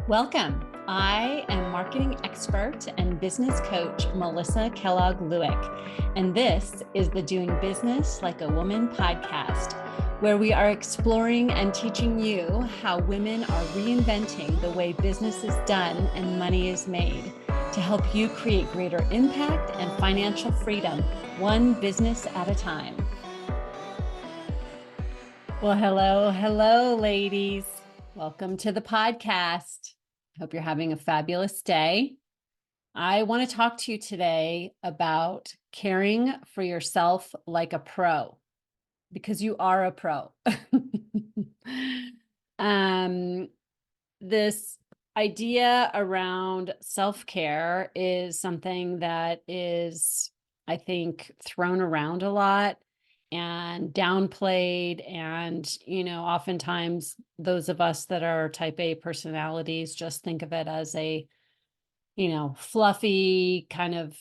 Welcome. I am marketing expert and business coach Melissa Kellogg-Lewick, and this is the Doing Business Like a Woman podcast, where we are exploring and teaching you how women are reinventing the way business is done and money is made to help you create greater impact and financial freedom, one business at a time. Well, hello, ladies. Welcome to the podcast. Hope you're having a fabulous day. I want to talk to you today about caring for yourself like a pro, because you are a pro. This idea around self-care is something that is, I think, thrown around a lot and downplayed. And, oftentimes those of us that are type A personalities just think of it as a, fluffy kind of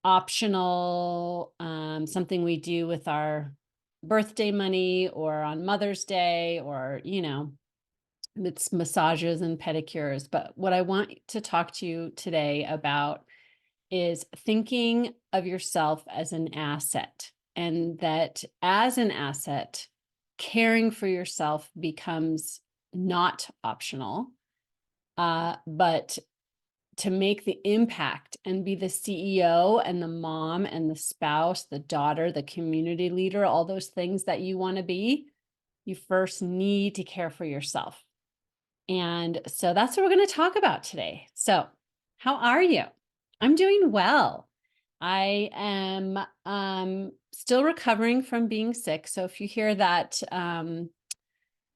optional, something we do with our birthday money or on Mother's Day, or, it's massages and pedicures. But what I want to talk to you today about is thinking of yourself as an asset, and that as an asset, caring for yourself becomes not optional, but to make the impact and be the CEO and the mom and the spouse, the daughter, the community leader, all those things that you want to be, you first need to care for yourself. And so that's what we're going to talk about today. So, how are you? I'm doing well. I am still recovering from being sick. So if you hear that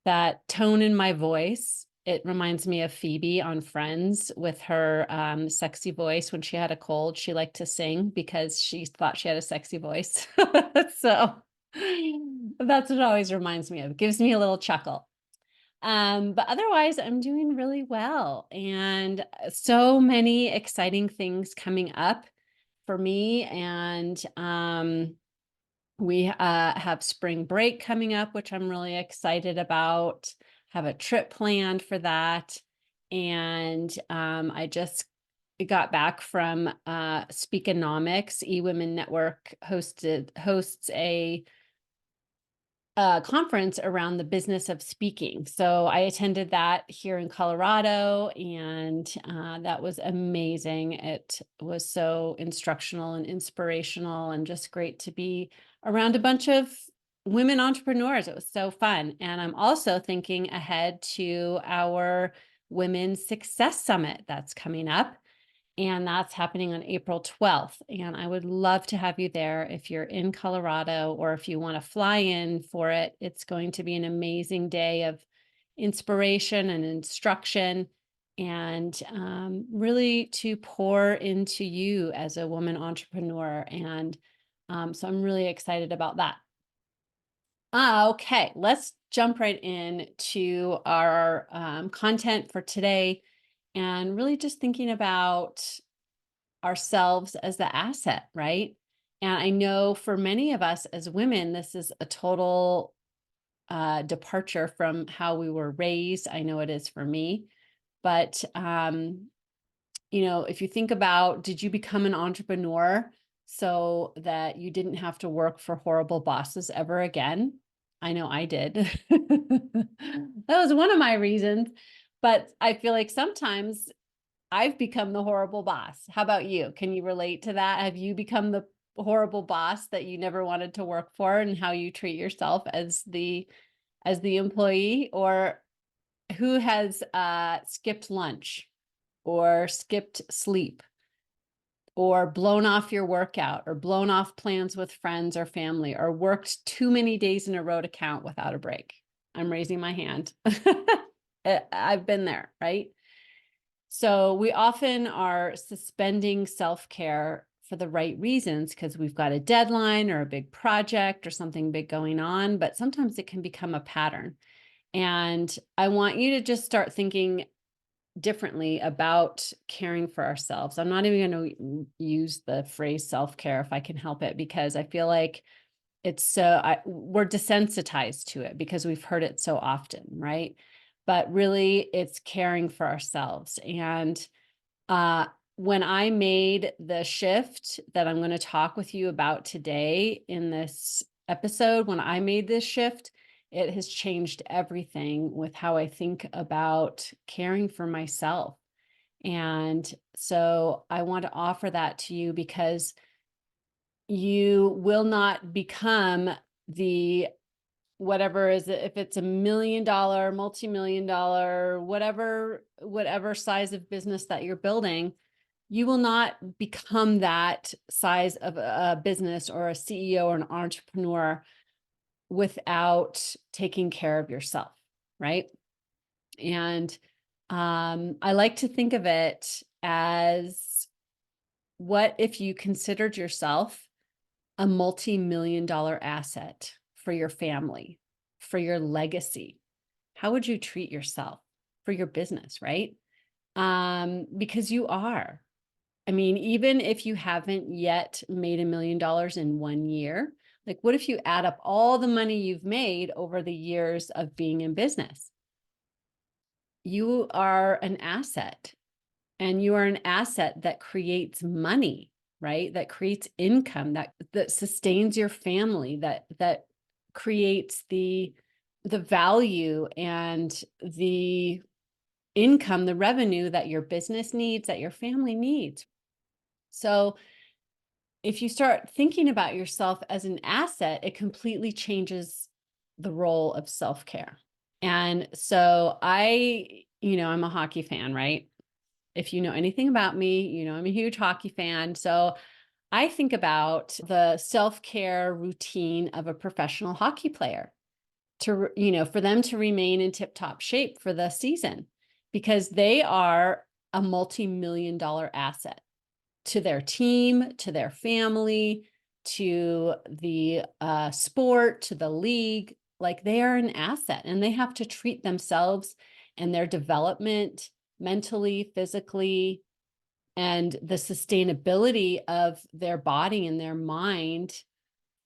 that tone in my voice, it reminds me of Phoebe on Friends with her sexy voice. When she had a cold, she liked to sing because she thought she had a sexy voice. So that's what it always reminds me of. It gives me a little chuckle. But otherwise, I'm doing really well, and so many exciting things coming up for me. And we have spring break coming up, which I'm really excited about. Have a trip planned for that. And I just got back from Speakonomics. eWomen Network hosts a conference around the business of speaking. So I attended that here in Colorado, and that was amazing. It was so instructional and inspirational, and just great to be around a bunch of women entrepreneurs. It was so fun. And I'm also thinking ahead to our Women's Success Summit that's coming up. And that's happening on April 12th. And I would love to have you there if you're in Colorado, or if you want to fly in for it. It's going to be an amazing day of inspiration and instruction, and really to pour into you as a woman entrepreneur. And so I'm really excited about that. Okay, let's jump right in to our content for today, and really just thinking about ourselves as the asset, right? And I know for many of us as women, this is a total departure from how we were raised. I know it is for me. But, if you think about, did you become an entrepreneur so that you didn't have to work for horrible bosses ever again? I know I did. That was one of my reasons. But I feel like sometimes I've become the horrible boss. How about you? Can you relate to that? Have you become the horrible boss that you never wanted to work for, and how you treat yourself as the employee? Or who has skipped lunch, or skipped sleep, or blown off your workout, or blown off plans with friends or family, or worked too many days in a row to count without a break? I'm raising my hand. I've been there, right? So we often are suspending self-care for the right reasons, because we've got a deadline or a big project or something big going on, but sometimes it can become a pattern. And I want you to just start thinking differently about caring for ourselves. I'm not even going to use the phrase self-care if I can help it, because I feel like it's we're desensitized to it because we've heard it so often, right? but really it's caring for ourselves. And uh, when I made the shift that I'm going to talk with you about today in this episode, when I made this shift, it has changed everything with how I think about caring for myself. And so I want to offer that to you because you will not become the whatever is it, if it's $1 million, multi-million dollar, whatever size of business that you're building, you will not become that size of a business or a CEO or an entrepreneur without taking care of yourself, right? And I like to think of it as, what if you considered yourself a multi-million dollar asset for your family, for your legacy? How would you treat yourself for your business, right? Because you are. I mean, even if you haven't yet made $1 million in 1 year, like what if you add up all the money you've made over the years of being in business? You are an asset, and you are an asset that creates money, right? That creates income, that sustains your family, that creates the value and the income, the revenue that your business needs, that your family needs. So if you start thinking about yourself as an asset, it completely changes the role of self-care. And so I'm a hockey fan, right? If you know anything about me, I'm a huge hockey fan. So I think about the self-care routine of a professional hockey player for them to remain in tip-top shape for the season, because they are a multi-million dollar asset to their team, to their family, to the sport, to the league. Like, they are an asset, and they have to treat themselves and their development mentally, physically, and the sustainability of their body and their mind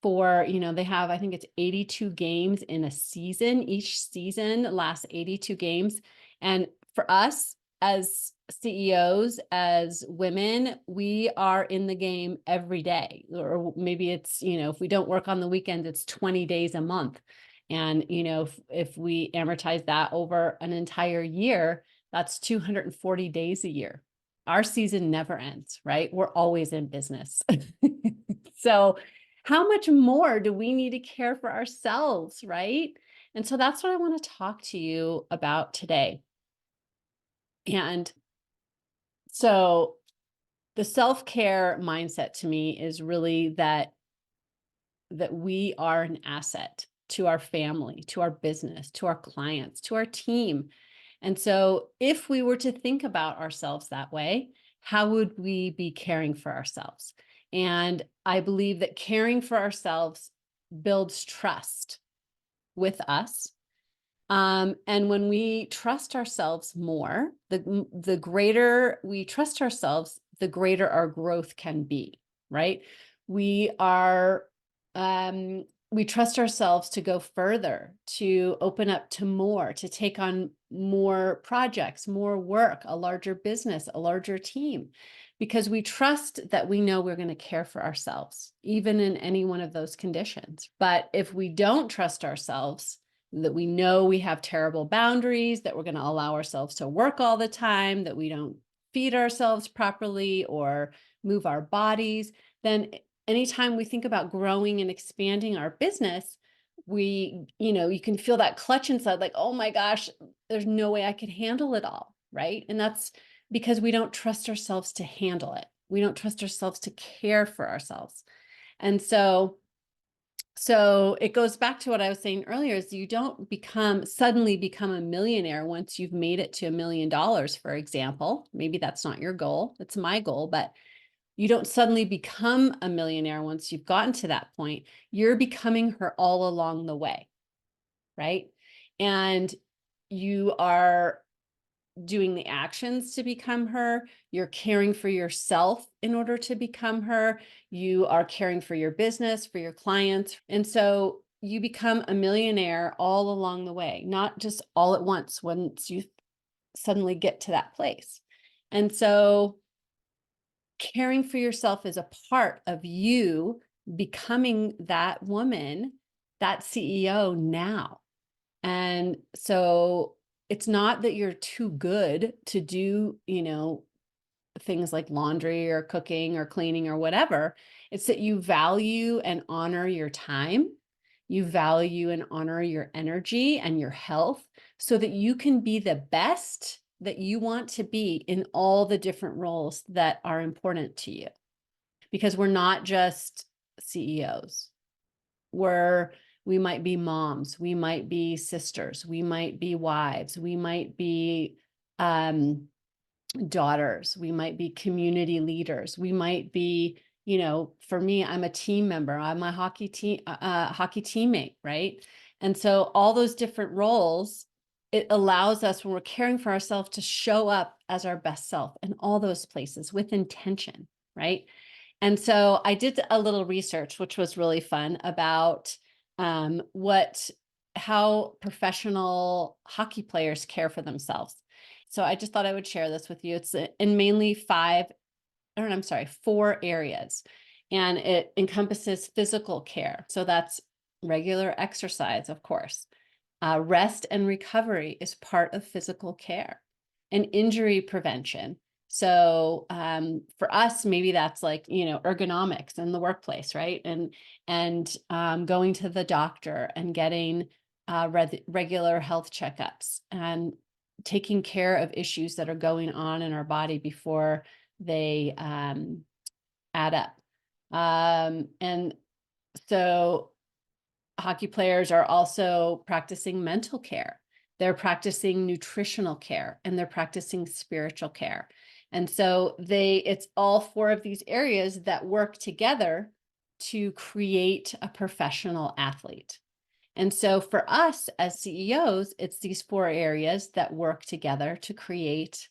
for, they have, I think it's 82 games in a season. Each season lasts 82 games. And for us as CEOs, as women, we are in the game every day. Or maybe it's, if we don't work on the weekend, it's 20 days a month. And, if we amortize that over an entire year, that's 240 days a year. Our season never ends, right? We're always in business. So how much more do we need to care for ourselves, right? And so that's what I want to talk to you about today. And so the self-care mindset to me is really that we are an asset to our family, to our business, to our clients, to our team. And so if we were to think about ourselves that way, how would we be caring for ourselves? And I believe that caring for ourselves builds trust with us. And when we trust ourselves more, the greater we trust ourselves, the greater our growth can be, right? We are, we trust ourselves to go further, to open up to more, to take on more projects, more work, a larger business, a larger team, because we trust that we know we're going to care for ourselves, even in any one of those conditions. But if we don't trust ourselves, that we know we have terrible boundaries, that we're going to allow ourselves to work all the time, that we don't feed ourselves properly or move our bodies, then anytime we think about growing and expanding our business, you can feel that clutch inside, like, oh my gosh, there's no way I could handle it all, right? And that's because we don't trust ourselves to handle it. We don't trust ourselves to care for ourselves. And so it goes back to what I was saying earlier, is you don't suddenly become a millionaire once you've made it to $1 million, for example. Maybe that's not your goal. It's my goal, but you don't suddenly become a millionaire once you've gotten to that point. You're becoming her all along the way, right? And you are doing the actions to become her. You're caring for yourself in order to become her. You are caring for your business, for your clients. And so you become a millionaire all along the way, not just all at once you suddenly get to that place. And so caring for yourself is a part of you becoming that woman, that CEO now. And so it's not that you're too good to do, things like laundry or cooking or cleaning or whatever. It's that you value and honor your time. You value and honor your energy and your health so that you can be the best that you want to be in all the different roles that are important to you. Because we're not just CEOs. We might be moms, we might be sisters, we might be wives, we might be daughters, we might be community leaders, we might be, for me, I'm a team member, I'm a hockey teammate, right? And so all those different roles, it allows us, when we're caring for ourselves, to show up as our best self in all those places with intention, right? And so I did a little research, which was really fun, about how professional hockey players care for themselves. So I just thought I would share this with you. It's in mainly 4 areas, and it encompasses physical care. So that's regular exercise, of course. Rest and recovery is part of physical care, and injury prevention. So for us, maybe that's like, ergonomics in the workplace, right? And going to the doctor and getting regular health checkups and taking care of issues that are going on in our body before they add up. And so hockey players are also practicing mental care. They're practicing nutritional care, and they're practicing spiritual care. And so it's all 4 of these areas that work together to create a professional athlete. And so for us as CEOs, it's these 4 areas that work together to create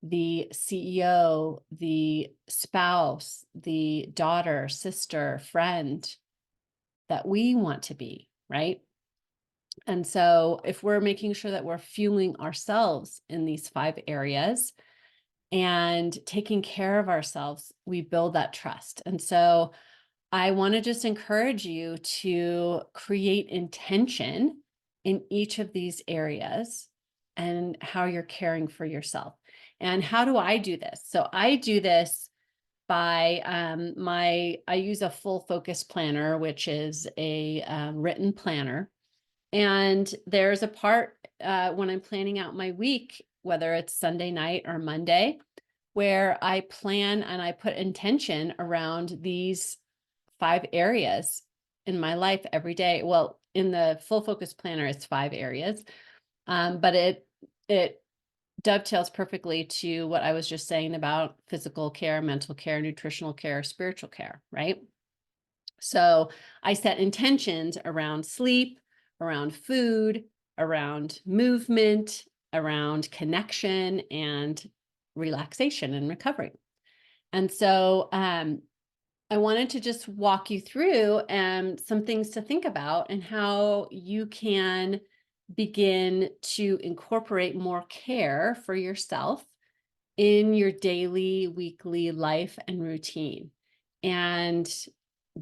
the CEO, the spouse, the daughter, sister, friend that we want to be, right? And so if we're making sure that we're fueling ourselves in these 5 areas and taking care of ourselves, we build that trust. And so I want to just encourage you to create intention in each of these areas and how you're caring for yourself. And how do I do this? So I do this by I use a full focus planner, which is a written planner. And there's a part when I'm planning out my week, whether it's Sunday night or Monday, where I plan and I put intention around these 5 areas in my life every day. Well, in the full focus planner, it's 5 areas, but it dovetails perfectly to what I was just saying about physical care, mental care, nutritional care, spiritual care, right? So I set intentions around sleep, around food, around movement, around connection, and relaxation and recovery. And so I wanted to just walk you through some things to think about and how you can begin to incorporate more care for yourself in your daily, weekly life and routine, and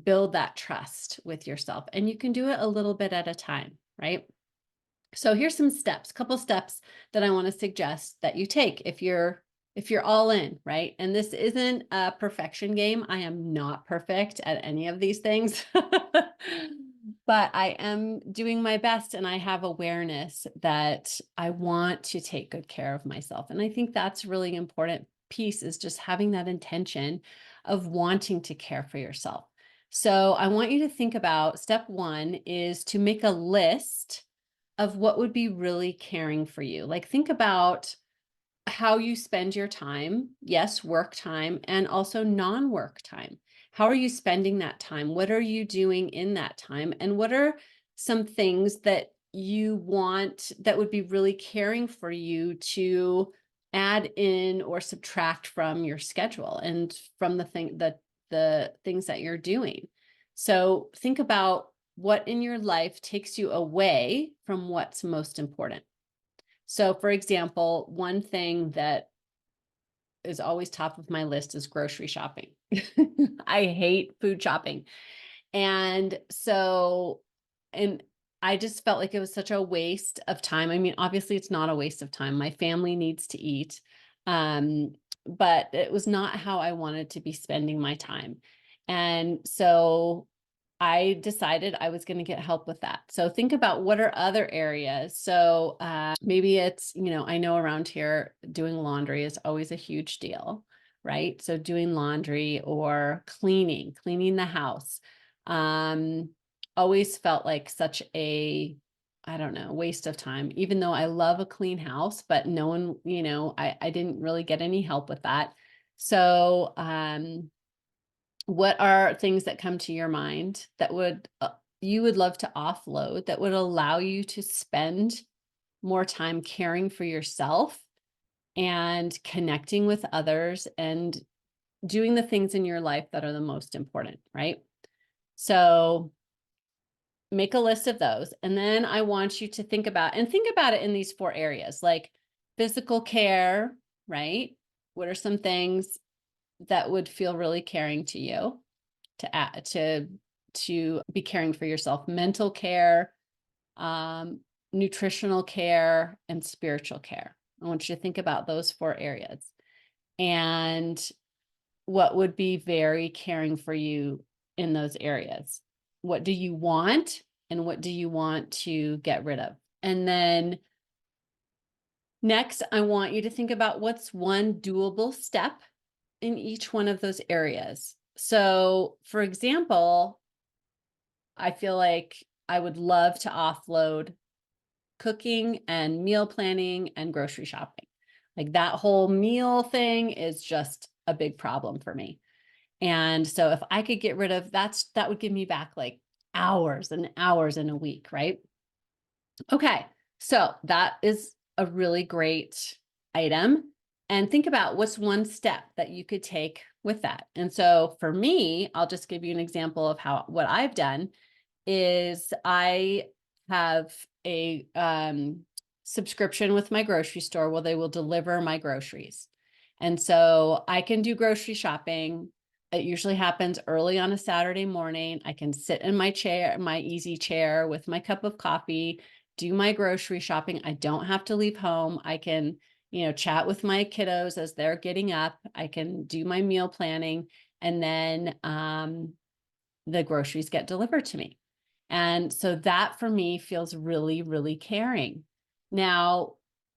build that trust with yourself. And you can do it a little bit at a time, right? So here's some steps, couple steps that I want to suggest that you take if you're all in, right? And this isn't a perfection game. I am not perfect at any of these things, but I am doing my best, and I have awareness that I want to take good care of myself. And I think that's really important piece, is just having that intention of wanting to care for yourself. So I want you to think about, step 1 is to make a list of what would be really caring for you. Like, think about how you spend your time. Yes, work time, and also non-work time. How are you spending that time? What are you doing in that time? And what are some things that you want that would be really caring for you to add in or subtract from your schedule and from the things that you're doing? So think about what in your life takes you away from what's most important. So, for example, one thing that is always top of my list is grocery shopping. I hate food shopping. And so, and I just felt like it was such a waste of time. I mean, obviously it's not a waste of time. My family needs to eat. Um, but it was not how I wanted to be spending my time. And so I decided I was going to get help with that. So think about what are other areas. So maybe it's, I know around here doing laundry is always a huge deal, right? So doing laundry or cleaning the house, um, always felt like such a, I don't know, waste of time, even though I love a clean house, but no one, I didn't really get any help with that. So, what are things that come to your mind that would you would love to offload that would allow you to spend more time caring for yourself and connecting with others and doing the things in your life that are the most important, right? So make a list of those. And then I want you to think about it in these 4 areas, like physical care, right? What are some things that would feel really caring to you? To add to be caring for yourself, mental care, um, nutritional care, and spiritual care. I want you to think about those 4 areas and what would be very caring for you in those areas. What do you want and what do you want to get rid of? And then next, I want you to think about what's one doable step in each one of those areas. So, for example, I feel like I would love to offload cooking and meal planning and grocery shopping. Like that whole meal thing is just a big problem for me. And so if I could get rid of that would give me back like hours and hours in a week, right? Okay. So that is a really great item. And think about what's one step that you could take with that. And so for me, I'll just give you an example of what I've done is I have a subscription with my grocery store where they will deliver my groceries. And so I can do grocery shopping. It usually happens early on a Saturday morning. I can sit in my chair, my easy chair with my cup of coffee, do my grocery shopping. I don't have to leave home. I can, chat with my kiddos as they're getting up. I can do my meal planning and then the groceries get delivered to me. And so that for me feels really, really caring. Now,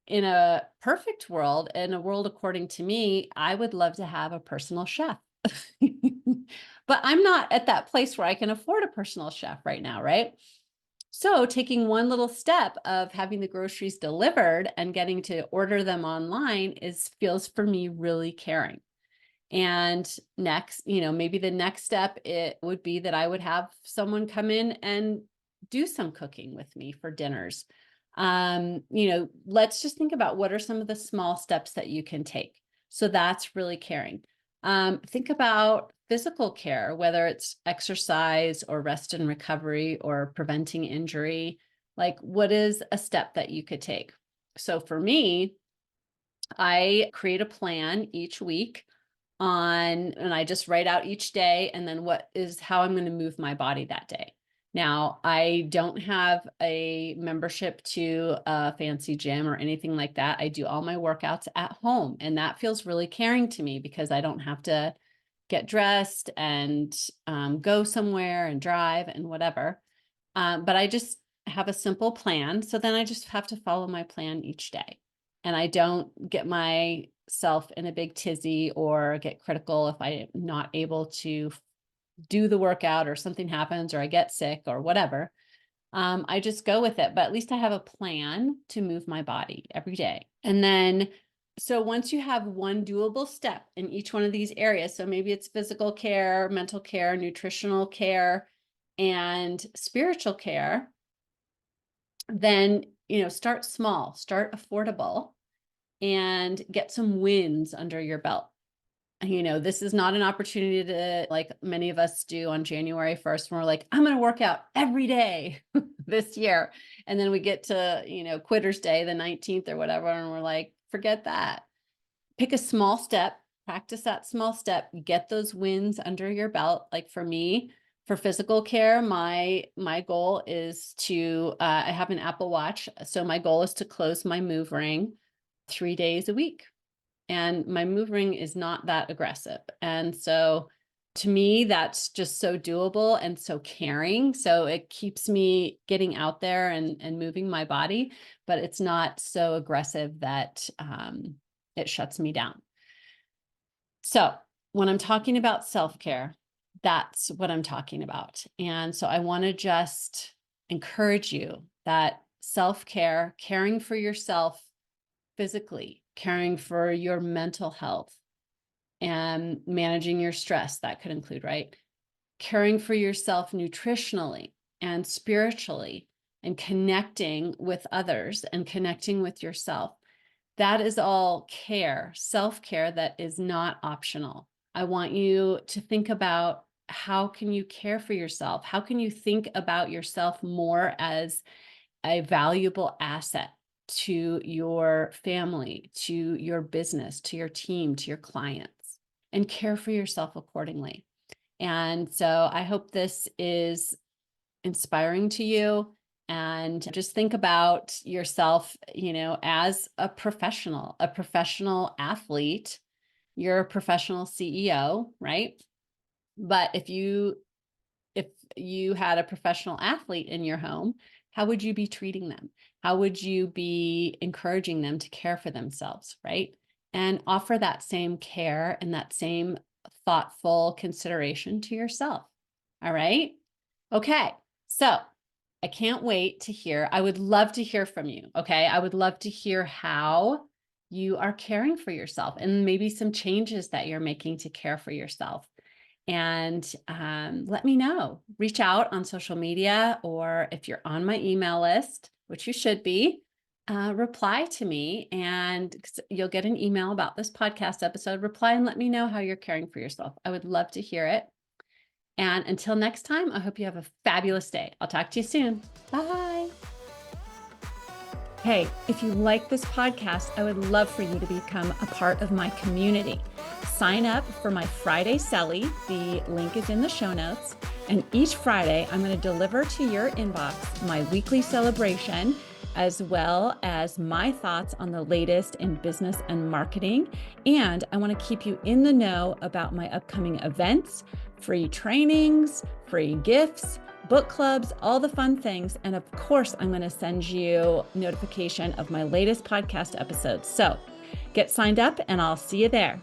in a perfect world, in a world according to me, I would love to have a personal chef. But I'm not at that place where I can afford a personal chef right now, right? So taking one little step of having the groceries delivered and getting to order them online feels for me really caring. And next, maybe the next step it would be that I would have someone come in and do some cooking with me for dinners. Let's just think about what are some of the small steps that you can take. So that's really caring. Think about physical care, whether it's exercise or rest and recovery or preventing injury. Like, what is a step that you could take? So for me, I create a plan each week and I just write out each day and then how I'm going to move my body that day. Now, I don't have a membership to a fancy gym or anything like that. I do all my workouts at home, and that feels really caring to me because I don't have to get dressed and go somewhere and drive and whatever. But I just have a simple plan. So then I just have to follow my plan each day. And I don't get myself in a big tizzy or get critical if I'm not able to do the workout or something happens or I get sick or whatever. I just go with it. But at least I have a plan to move my body every day. And then, so once you have one doable step in each one of these areas, so maybe it's physical care, mental care, nutritional care, and spiritual care, then, start small, start affordable, and get some wins under your belt. This is not an opportunity to, like many of us do on January 1st, when we're like, I'm going to work out every day this year. And then we get to, Quitter's Day, the 19th or whatever. And we're like, forget that. Pick a small step, practice that small step, get those wins under your belt. Like for me, for physical care, my goal is to, I have an Apple Watch. So my goal is to close my move ring 3 days a week. And my move ring is not that aggressive. And so to me, that's just so doable and so caring. So it keeps me getting out there and moving my body, but it's not so aggressive that it shuts me down. So when I'm talking about self-care, that's what I'm talking about. And so I want to just encourage you that self-care, caring for yourself physically, caring for your mental health, and managing your stress, that could include, right? Caring for yourself nutritionally and spiritually, and connecting with others and connecting with yourself. That is all care, self-care that is not optional. I want you to think about, how can you care for yourself? How can you think about yourself more as a valuable asset to your family, to your business, to your team, to your clients, and care for yourself accordingly. And so I hope this is inspiring to you. And just think about yourself, as a professional athlete. You're a professional CEO, right? But if you had a professional athlete in your home, how would you be treating them? How would you be encouraging them to care for themselves, right? And offer that same care and that same thoughtful consideration to yourself. All right. Okay. So I can't wait to hear. I would love to hear from you. Okay. I would love to hear how you are caring for yourself, and maybe some changes that you're making to care for yourself. And let me know. Reach out on social media, or if you're on my email list, which you should be, reply to me, and you'll get an email about this podcast episode. Reply and let me know how you're caring for yourself. I would love to hear it. And until next time, I hope you have a fabulous day. I'll talk to you soon. Bye. Hey, if you like this podcast, I would love for you to become a part of my community. Sign up for my Friday Selly. The link is in the show notes. And each Friday, I'm going to deliver to your inbox my weekly celebration, as well as my thoughts on the latest in business and marketing. And I want to keep you in the know about my upcoming events, free trainings, free gifts, book clubs, all the fun things. And of course, I'm going to send you notification of my latest podcast episodes. So get signed up and I'll see you there.